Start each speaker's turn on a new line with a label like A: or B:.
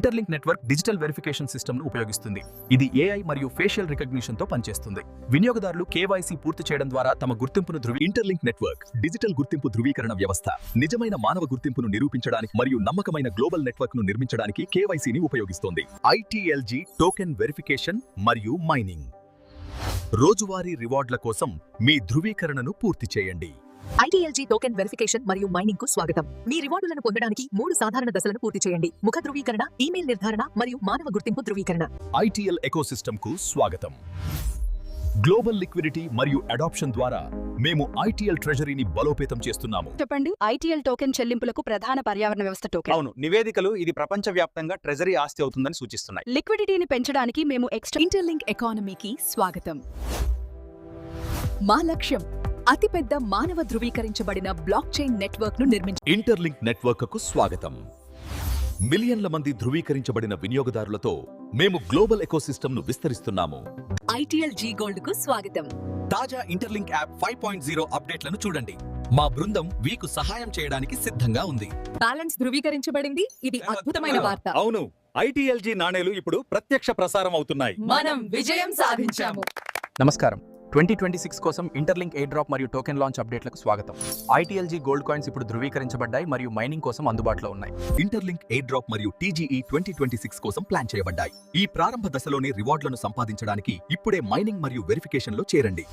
A: Interlink network digital verification సిస్టమ్ను ఉపయోగిస్తుంది. ఇది AI మరియు ఫేషియల్ రికగ్నిషన్తో పనిచేస్తుంది. వినియోగదారులు KYC పూర్తి చేయడం ద్వారా తమ గుర్తింపును ఇంటర్లింక్ నెట్వర్క్ డిజిటల్ గుర్తింపు ధృవీకరణ వ్యవస్థ నిజమైన మానవ గుర్తింపును నిరూపించడానికి మరియు నమ్మకమైన గ్లోబల్ నెట్వర్క్ను నిర్మించడానికి KYCని ఉపయోగిస్తోంది. ITLG టోకెన్ వెరిఫికేషన్ మరియు మైనింగ్. రోజువారీ రివార్డుల కోసం మీ ధృవీకరణను పూర్తి చేయండి.
B: ITLG టోకెన్ వెరిఫికేషన్ మరియు మైనింగ్ కు స్వాగతం. మీ రివార్డులను పొందడానికి 3 సాధారణ దశలను పూర్తి చేయండి: ముఖ ధృవీకరణ, ఈమెయిల్ నిర్ధారణ మరియు మానవ గుర్తింపు ధృవీకరణ.
A: ITL ఎకోసిస్టమ్కు స్వాగతం. గ్లోబల్ లిక్విడిటీ మరియు అడాప్షన్ ద్వారా మేము ITL ట్రెజరీని బలోపేతం చేస్తున్నాము.
C: చెప్పండి. ITL టోకెన్ చెల్లింపులకు ప్రధాన పర్యావరణ వ్యవస్థ టోకెన్.
D: అవును, నివేదికలు ఇది ప్రపంచవ్యాప్తంగా ట్రెజరీ ఆస్తి అవుతుందని సూచిస్తున్నాయి.
C: లిక్విడిటీని పెంచడానికి మేము
B: ఇంటర్లింక్ ఎకానమీకి స్వాగతం. మా లక్ష్యం అతిపెద్ద మానవ ధృవీకరించబడిన బ్లాక్ చైన్ నెట్వర్క్ ను నిర్మించడం.
A: ఇంటర్లింక్ నెట్వర్క్కు స్వాగతం. మిలియన్ల మంది ధృవీకరించబడిన వినియోగదారులతో మేము గ్లోబల్ ఎకోసిస్టమ్ను విస్తరిస్తున్నాము.
B: ITLG గోల్డ్ కు స్వాగతం.
A: తాజా ఇంటర్లింక్ యాప్ 5.0 అప్డేట్లను చూడండి. మా బృందం మీకు సహాయం చేయడానికి సిద్ధంగా ఉంది.
B: బ్యాలెన్స్ ధృవీకరించబడింది. ఇది అద్భుతమైన వార్త.
D: అవును, ITLG నాణేలు ఇప్పుడు ప్రత్యక్ష ప్రసారం అవుతున్నాయి.
B: మనం విజయం సాధించాము.
E: నమస్కారం. 2026 కోసం ఇంటర్లింక్ ఎయిర్ డ్రాప్ మరియు టోకెన్ లాంచ్ అప్డేట్లకు స్వాగతం. ITLG గోల్డ్ కాయిన్స్ ఇప్పుడు ధృవీకరించబడ్డాయి మరియు మైనింగ్ కోసం అందుబాటులో ఉన్నాయి.
A: ఇంటర్లింక్ ఎయిర్ డ్రాప్ మరియు TGE 2026 కోసం ప్లాన్ చేయబడ్డాయి. ఈ ప్రారంభ దశలోనే రివార్డులను సంపాదించడానికి ఇప్పుడే మైనింగ్ మరియు వెరిఫికేషన్లో చేరండి.